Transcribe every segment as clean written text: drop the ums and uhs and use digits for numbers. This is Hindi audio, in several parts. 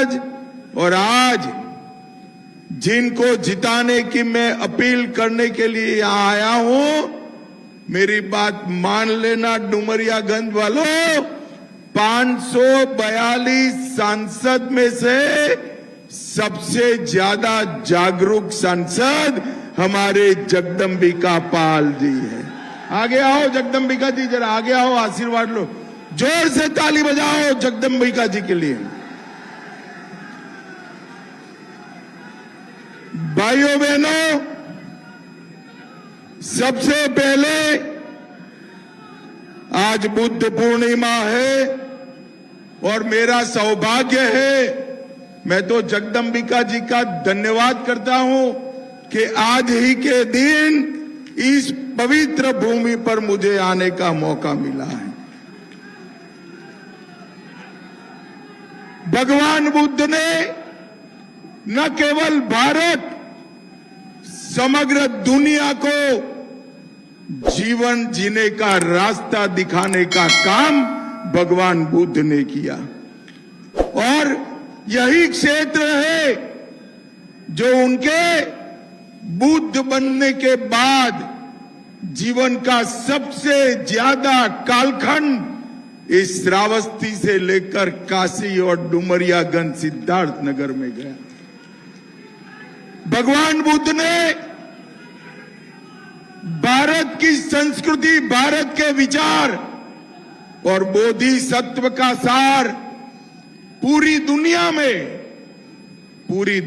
आज जिनको जिताने की मैं अपील करने के लिए यहां आया हूं, मेरी बात मान लेना डुमरियागंज वालों, 542 सांसद में से सबसे ज्यादा जागरूक सांसद हमारे जगदंबिका पाल जी हैं। आगे आओ जगदंबिका जी, जरा आगे आओ, आशीर्वाद लो, जोर से ताली बजाओ जगदंबिका जी के लिए। भाइयों बहनों, सबसे पहले आज बुद्ध पूर्णिमा है और मेरा सौभाग्य है, मैं तो जगदंबिका जी का धन्यवाद करता हूं कि आज ही के दिन इस पवित्र भूमि पर मुझे आने का मौका मिला है। भगवान बुद्ध ने न केवल भारत, समग्र दुनिया को जीवन जीने का रास्ता दिखाने का काम भगवान बुद्ध ने किया, और यही क्षेत्र है जो उनके बुद्ध बनने के बाद जीवन का सबसे ज्यादा कालखंड इस श्रावस्ती से लेकर काशी और डुमरियागंज सिद्धार्थ नगर में गया। भगवान बुद्ध ने भारत की संस्कृति, भारत के विचार और बोधिसत्व का सार पूरी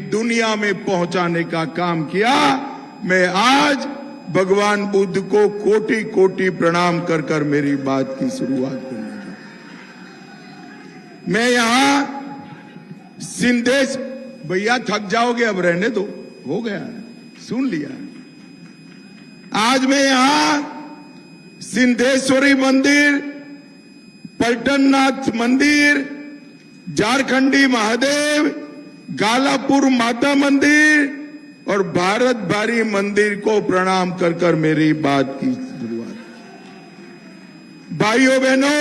दुनिया में पहुंचाने का काम किया। मैं आज भगवान बुद्ध को कोटि कोटि प्रणाम कर कर मेरी बात की शुरुआत करने लगा। मैं यहां सिंधेश, भैया थक जाओगे, अब रहने दो, हो गया, सुन लिया। आज मैं यहां सिंधेश्वरी मंदिर, पलटननाथ मंदिर, झारखंडी महादेव, गालापुर माता मंदिर और भारत भारी मंदिर को प्रणाम कर कर मेरी बात की शुरुआत। भाइयों बहनों,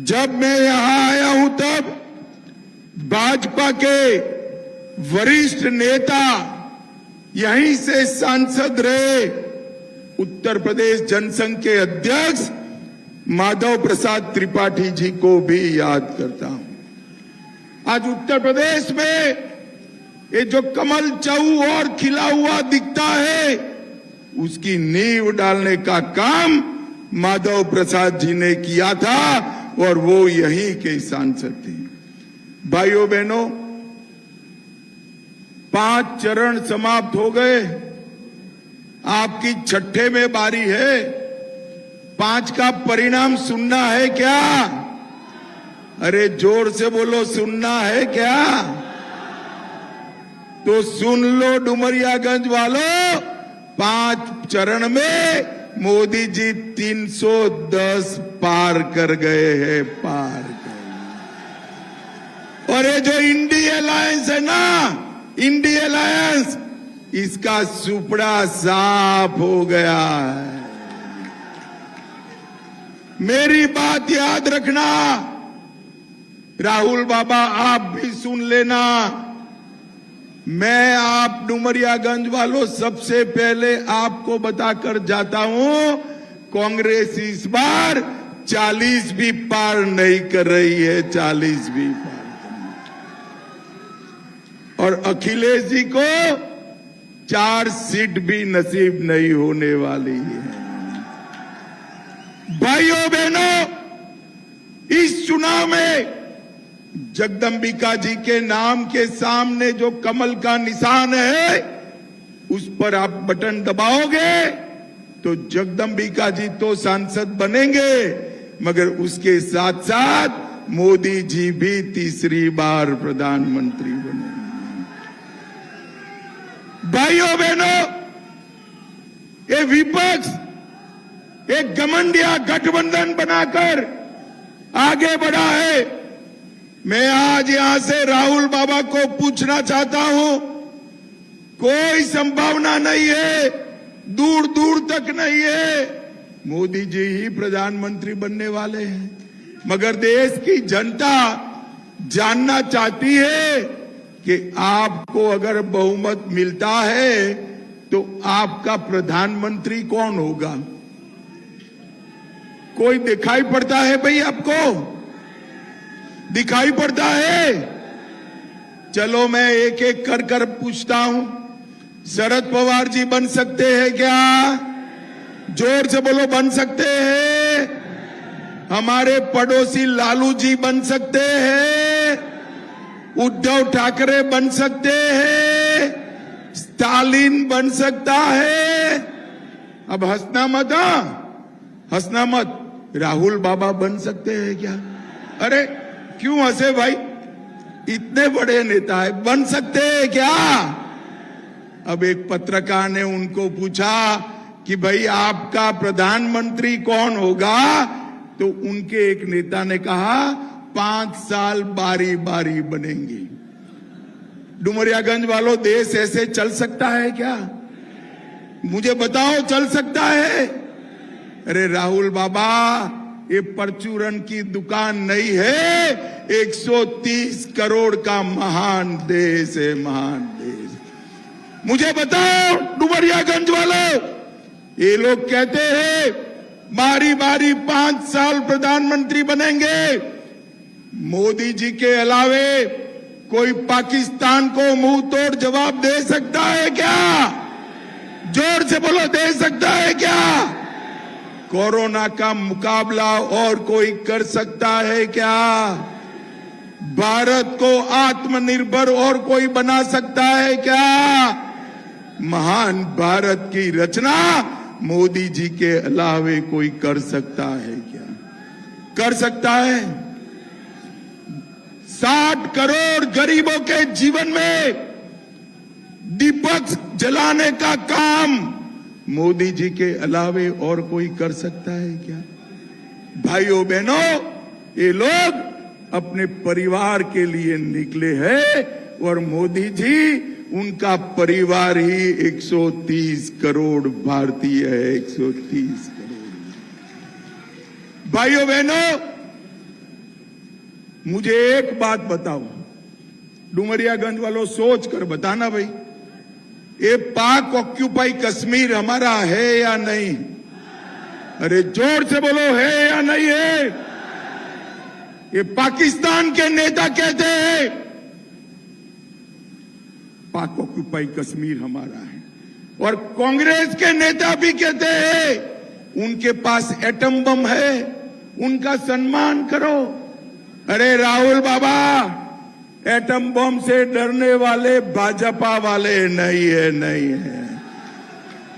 जब मैं यहां आया हूं तब भाजपा के वरिष्ठ नेता, यहीं से सांसद रहे उत्तर प्रदेश जनसंघ के अध्यक्ष माधव प्रसाद त्रिपाठी जी को भी याद करता हूं। आज उत्तर प्रदेश में ये जो कमल चहु और खिला हुआ दिखता है, उसकी नींव डालने का काम माधव प्रसाद जी ने किया था और वो यहीं के सांसद थे। भाइयों बहनों, 5 चरण समाप्त हो गए, आपकी छठे में बारी है। 5 का परिणाम सुनना है क्या? अरे जोर से बोलो, सुनना है क्या? तो सुन लो डुमरियागंज वालों, 5 चरण में मोदी जी 310 पार कर गए हैं, पार कर। और ये जो इंडी अलायंस है ना, इंडी अलायंस, इसका सुपड़ा साफ हो गया है। मेरी बात याद रखना, राहुल बाबा आप भी सुन लेना, मैं आप डुमरियागंज वालों सबसे पहले आपको बताकर जाता हूं, कांग्रेस इस बार 40 भी पार नहीं कर रही है, 40 भी पार। और अखिलेश जी को 4 सीट भी नसीब नहीं होने वाली है। भाइयों बहनों, इस चुनाव में जगदंबिका जी के नाम के सामने जो कमल का निशान है, उस पर आप बटन दबाओगे तो जगदंबिका जी तो सांसद बनेंगे, मगर उसके साथ साथ मोदी जी भी तीसरी बार प्रधानमंत्री बनेंगे। भाइयों बहनों, ये विपक्ष एक घमंडिया गठबंधन बनाकर आगे बढ़ा है। मैं आज यहां से राहुल बाबा को पूछना चाहता हूं, कोई संभावना नहीं है, दूर दूर तक नहीं है, मोदी जी ही प्रधानमंत्री बनने वाले हैं, मगर देश की जनता जानना चाहती है कि आपको अगर बहुमत मिलता है तो आपका प्रधानमंत्री कौन होगा। कोई दिखाई पड़ता है भाई आपको? दिखाई पड़ता है? चलो मैं एक एक कर कर पूछता हूं। शरद पवार जी बन सकते हैं क्या? जोर से बोलो, बन सकते हैं? हमारे पड़ोसी लालू जी बन सकते हैं? उद्धव ठाकरे बन सकते हैं? स्टालिन बन सकता है? अब हंसना मत, हंसना मत। राहुल बाबा बन सकते हैं क्या? अरे क्यों हंसे भाई? इतने बड़े नेता है, बन सकते हैं क्या? अब एक पत्रकार ने उनको पूछा कि भाई आपका प्रधानमंत्री कौन होगा, तो उनके एक नेता ने कहा 5 साल बारी बारी बनेंगे। डुमरियागंज वालों, देश ऐसे चल सकता है क्या? मुझे बताओ, चल सकता है? अरे राहुल बाबा, ये परचूरन की दुकान नहीं है, 130 करोड़ का महान देश है, महान देश। मुझे बताओ डुमरियागंज वालों, ये लोग कहते हैं बारी बारी 5 साल प्रधानमंत्री बनेंगे। मोदी जी के अलावे कोई पाकिस्तान को मुंह तोड़ जवाब दे सकता है क्या? जोर से बोलो, दे सकता है क्या? कोरोना का मुकाबला और कोई कर सकता है क्या? भारत को आत्मनिर्भर और कोई बना सकता है क्या? महान भारत की रचना मोदी जी के अलावे कोई कर सकता है क्या? कर सकता है? 60 करोड़ गरीबों के जीवन में दीपक जलाने का काम मोदी जी के अलावे और कोई कर सकता है क्या? भाइयों बहनों, ये लोग अपने परिवार के लिए निकले हैं और मोदी जी, उनका परिवार ही 130 करोड़ भारतीय है, 130 करोड़। भाइयों बहनों, मुझे एक बात बताओ, डुमरियागंज वालों, सोच कर बताना भाई, ये पाक ऑक्यूपाई कश्मीर हमारा है या नहीं? अरे जोर से बोलो, है या नहीं है? ये पाकिस्तान के नेता कहते हैं पाक ऑक्यूपाई कश्मीर हमारा है, और कांग्रेस के नेता भी कहते हैं उनके पास एटम बम है, उनका सम्मान करो। अरे राहुल बाबा, एटम बम से डरने वाले भाजपा वाले नहीं है, नहीं है।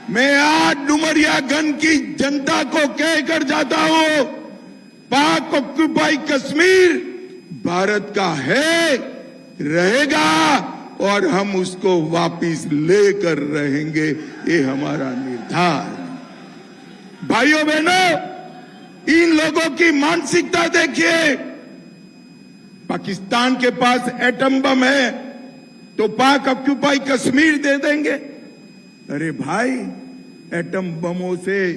मैं आज डुमरियागंज की जनता को कहकर जाता हूं, पाक ऑक्यूपाई कश्मीर भारत का है, रहेगा, और हम उसको वापिस लेकर रहेंगे, ये हमारा निर्धार। भाइयों बहनों, इन लोगों की मानसिकता देखिए। पाकिस्तान के पास एटम बम है तो पाक ऑक्यूपाई कश्मीर दे देंगे। अरे भाई, एटम बमों से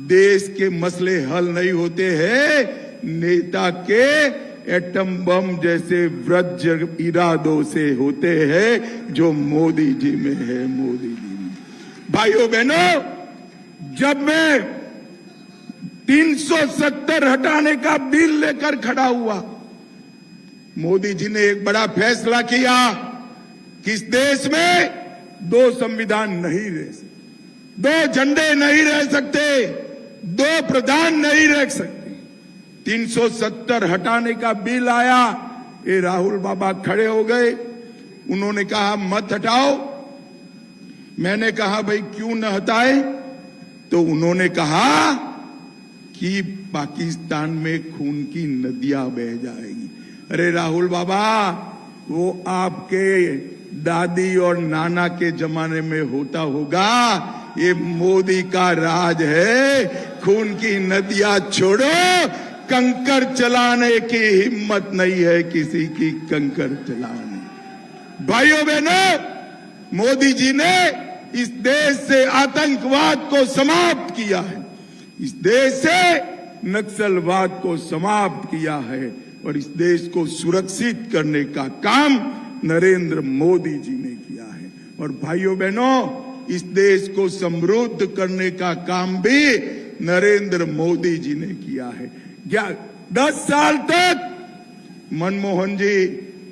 देश के मसले हल नहीं होते हैं, नेता के एटम बम जैसे वज्र इरादों से होते हैं, जो मोदी जी में है, मोदी जी में। भाइयों बहनों, जब मैं 370 हटाने का बिल लेकर खड़ा हुआ, मोदी जी ने एक बड़ा फैसला किया कि इस देश में 2 संविधान नहीं रह सकते, 2 झंडे नहीं रह सकते, 2 प्रधान नहीं रह सकते। 370 हटाने का बिल आया, ये राहुल बाबा खड़े हो गए, उन्होंने कहा मत हटाओ। मैंने कहा भाई क्यों न हटाए? तो उन्होंने कहा कि पाकिस्तान में खून की नदियां बह जाएगी। अरे राहुल बाबा, वो आपके दादी और नाना के जमाने में होता होगा, ये मोदी का राज है। खून की नदियां छोड़ो, कंकर चलाने की हिम्मत नहीं है किसी की, कंकर चलाने। भाइयों बहनों, मोदी जी ने इस देश से आतंकवाद को समाप्त किया है, इस देश से नक्सलवाद को समाप्त किया है। और इस देश को सुरक्षित करने का काम नरेंद्र मोदी जी ने किया है। और भाइयों बहनों, इस देश को समृद्ध करने का काम भी नरेंद्र मोदी जी ने किया है। 10 साल तक मनमोहन जी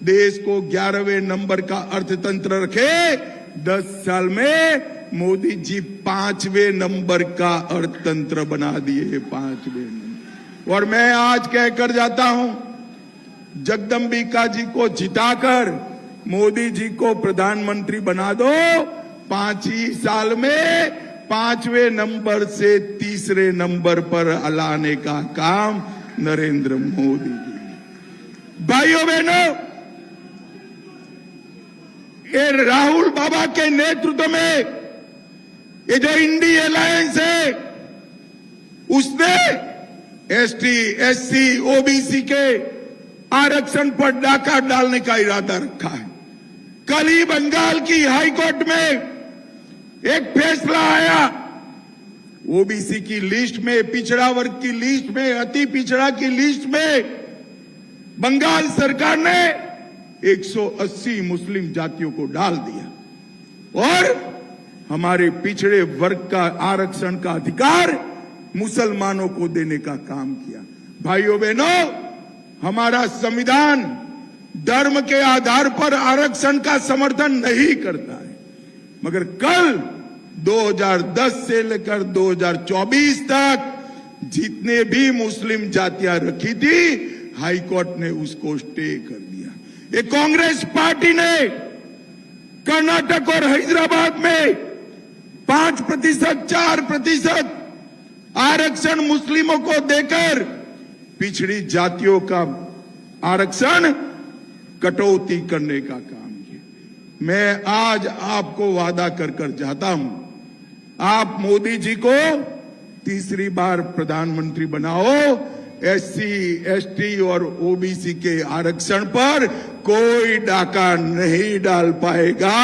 देश को 11वें नंबर का अर्थतंत्र रखे, 10 साल में मोदी जी 5वें नंबर का अर्थतंत्र बना दिए, 5वें नंबर। और मैं आज कहकर जाता हूं, जगदंबिका जी को जिताकर मोदी जी को प्रधानमंत्री बना दो, 5 ही साल में 5वें नंबर से 3रे नंबर पर लाने का काम नरेंद्र मोदी जी। भाइयों बहनों, ये राहुल बाबा के नेतृत्व में ये जो इंडी अलायंस है, उसने एसटी, एससी, ओबीसी के आरक्षण पर डाका डालने का इरादा रखा है। कल ही बंगाल की हाई कोर्ट में एक फैसला आया, ओबीसी की लिस्ट में, पिछड़ा वर्ग की लिस्ट में, अति पिछड़ा की लिस्ट में बंगाल सरकार ने 180 मुस्लिम जातियों को डाल दिया और हमारे पिछड़े वर्ग का आरक्षण का अधिकार मुसलमानों को देने का काम किया। भाइयों बहनों, हमारा संविधान धर्म के आधार पर आरक्षण का समर्थन नहीं करता है, मगर कल 2010 से लेकर 2024 तक जितने भी मुस्लिम जातियां रखी थी, हाई कोर्ट ने उसको स्टे कर दिया। ये कांग्रेस पार्टी ने कर्नाटक और हैदराबाद में 5%, 4% आरक्षण मुस्लिमों को देकर पिछड़ी जातियों का आरक्षण कटौती करने का काम किया। मैं आज आपको वादा कर जाता हूं, आप मोदी जी को 3री बार प्रधानमंत्री बनाओ, एससी, एसटी और ओबीसी के आरक्षण पर कोई डाका नहीं डाल पाएगा,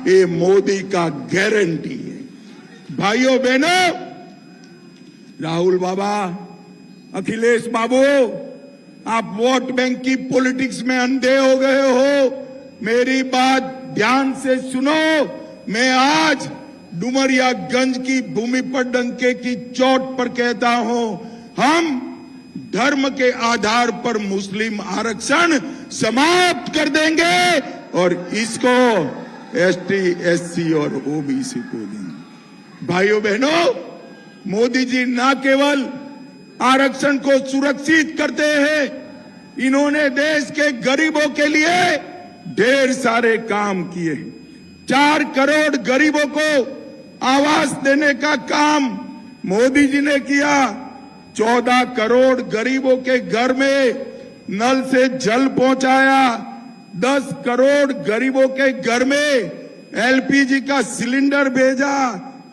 ये मोदी का गारंटी है। भाइयों बहनों, राहुल बाबा, अखिलेश बाबू, आप वोट बैंक की पॉलिटिक्स में अंधे हो गए हो। मेरी बात ध्यान से सुनो। मैं आज डुमरियागंज की भूमि पर डंके की चोट पर कहता हूं, हम धर्म के आधार पर मुस्लिम आरक्षण समाप्त कर देंगे और इसको एसटी, एससी और ओबीसी को देंगे। भाइयों बहनों, मोदी जी न केवल आरक्षण को सुरक्षित करते हैं, इन्होंने देश के गरीबों के लिए ढेर सारे काम किए। 4 करोड़ गरीबों को आवास देने का काम मोदी जी ने किया। 14 करोड़ गरीबों के घर में नल से जल पहुंचाया। 10 करोड़ गरीबों के घर में एलपीजी का सिलेंडर भेजा।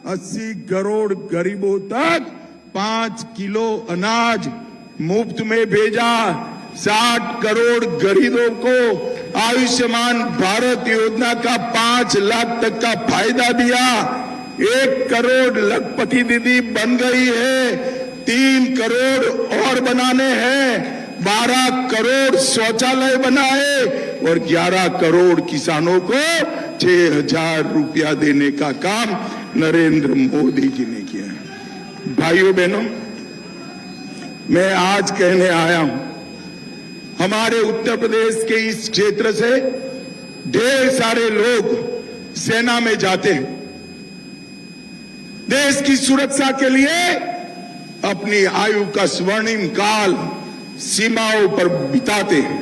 80 करोड़ गरीबों तक 5 किलो अनाज मुफ्त में भेजा। 60 करोड़ गरीबों को आयुष्मान भारत योजना का 5 लाख तक का फायदा दिया। 1 करोड़ लखपति दीदी बन गई है। 3 करोड़ और बनाने हैं। 12 करोड़ शौचालय बनाए और 11 करोड़ किसानों को 6,000 रुपया देने का काम नरेंद्र मोदी जी ने किया है। भाइयों बहनों, मैं आज कहने आया हूं, हमारे उत्तर प्रदेश के इस क्षेत्र से ढेर सारे लोग सेना में जाते हैं, देश की सुरक्षा के लिए अपनी आयु का स्वर्णिम काल सीमाओं पर बिताते हैं।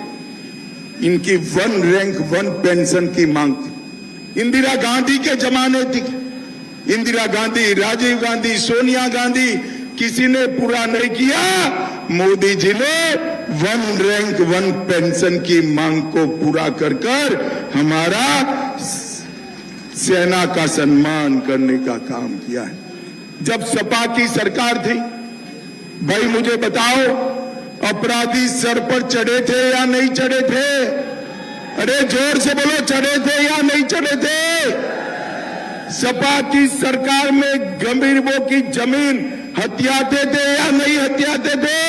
इनकी 1 रैंक 1 पेंशन की मांग थी। इंदिरा गांधी के जमाने थी। इंदिरा गांधी, राजीव गांधी, सोनिया गांधी, किसी ने पूरा नहीं किया। मोदी जी ने 1 रैंक 1 पेंशन की मांग को पूरा कर हमारा सेना का सम्मान करने का काम किया है। जब सपा की सरकार थी, भाई मुझे बताओ, अपराधी सर पर चढ़े थे या नहीं चढ़े थे? अरे जोर से बोलो, चढ़े थे या नहीं चढ़े थे? सपा की सरकार में गरीबों की जमीन हथियाते थे या नहीं हथियाते थे?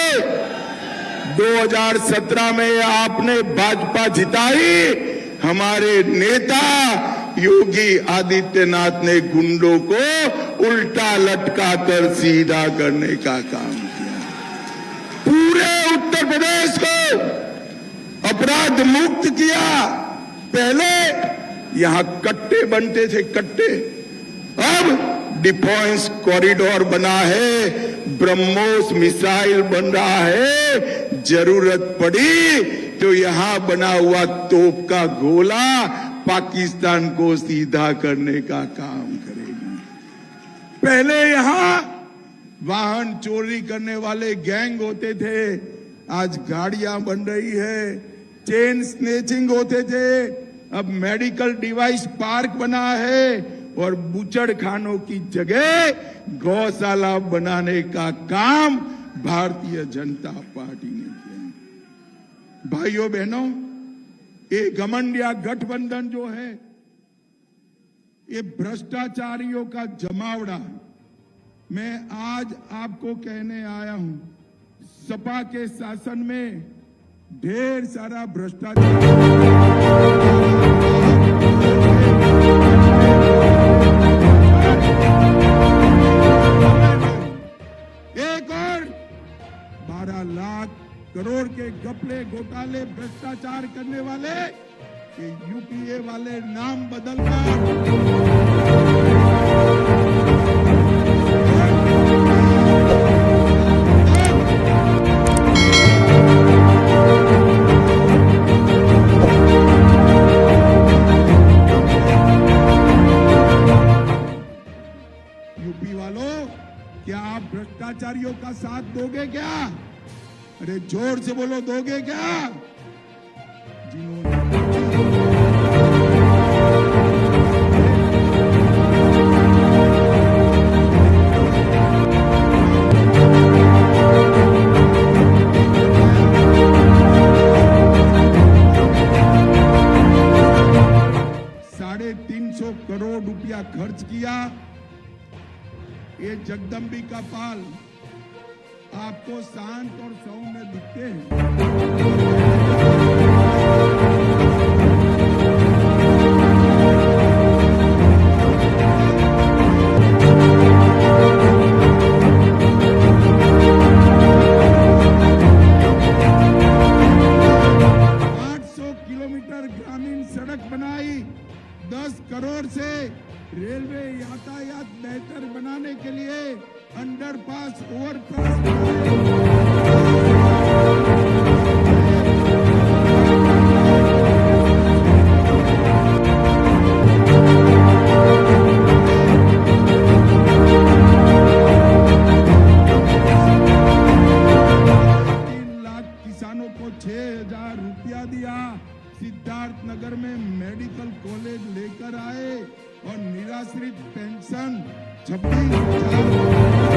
2017 में आपने भाजपा जिताई, हमारे नेता योगी आदित्यनाथ ने गुंडों को उल्टा लटकाकर सीधा करने का काम किया। पूरे उत्तर प्रदेश को अपराध मुक्त किया। पहले यहां कट्टे बनते थे, कट्टे, अब डिफेंस कॉरिडोर बना है, ब्रह्मोस मिसाइल बन रहा है, जरूरत पड़ी तो यहां बना हुआ तोप का गोला पाकिस्तान को सीधा करने का काम करेगी। पहले यहां वाहन चोरी करने वाले गैंग होते थे, आज गाड़ियां बन रही है। चेन स्नेचिंग होते थे, अब मेडिकल डिवाइस पार्क बना है और बूचड़ खानों की जगह गौशाला बनाने का काम भारतीय जनता पार्टी ने किया। भाइयों बहनों, ये घमंड या गठबंधन जो है, ये भ्रष्टाचारियों का जमावड़ा। मैं आज आपको कहने आया हूं, सपा के शासन में ढेर सारा भ्रष्टाचार। एक और 12 लाख करोड़ के घपले घोटाले भ्रष्टाचार करने वाले कि यूपीए वाले नाम बदलकर यूपी वालों, क्या आप भ्रष्टाचारियों का साथ दोगे क्या? अरे जोर से बोलो, दोगे क्या? $350 करोड़ रुपया खर्च किया। ये जगदम्बिका पाल आपको शांत और सौम्य दिखते हैं। 800 किलोमीटर ग्रामीण सड़क बनाई। 10 करोड़ से रेलवे यातायात बेहतर बनाने के लिए अंडरपास, ओवरपास किसानों को 6,000 रुपया दिया। सिद्धार्थ नगर में मेडिकल कॉलेज लेकर आए और निराश्रित पेंशन 26,000।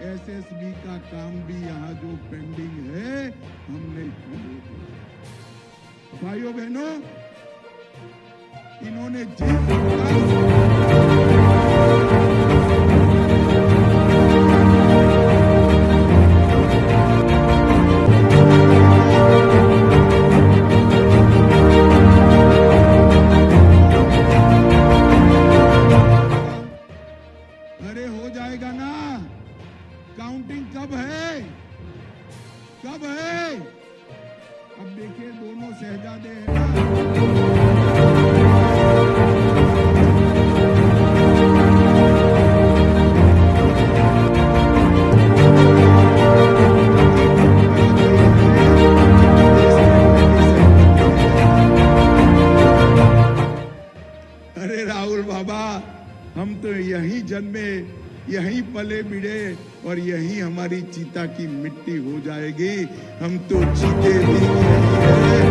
एसएसबी का काम भी यहाँ जो पेंडिंग है, हमने किया। भाइयों बहनों, इन्होंने अरे हो जाएगा ना? काउंटिंग कब है? कब है? अब देखिए, दोनों शहजादे हैं ना। अरे राहुल बाबा, हम तो यहीं जन्मे, यहीं पले बिड़े और यहीं हमारी चीता की मिट्टी हो जाएगी। हम तो चीते भी यहीं हैं।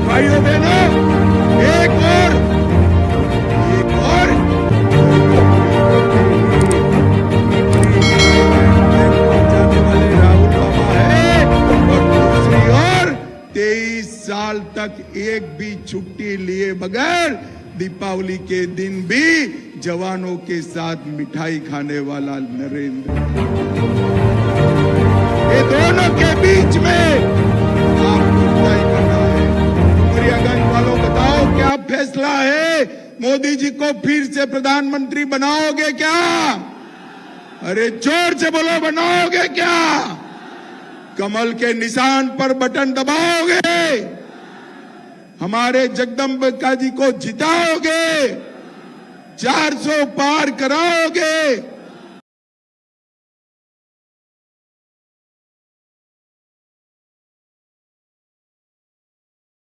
भाइयों बहनों, एक और जाने वाले राहुल साल तक एक भी छुट्टी लिए बगैर दीपावली के दिन भी जवानों के साथ मिठाई खाने वाला नरेंद्र, ये दोनों के बीच में आपको तय करना है। डुमरियागंज वालों बताओ क्या फैसला है? मोदी जी को फिर से प्रधानमंत्री बनाओगे क्या? अरे जोर से बोलो, बनाओगे क्या? कमल के निशान पर बटन दबाओगे? हमारे जगदम्बिका जी को जिताओगे? 400 पार कराओगे?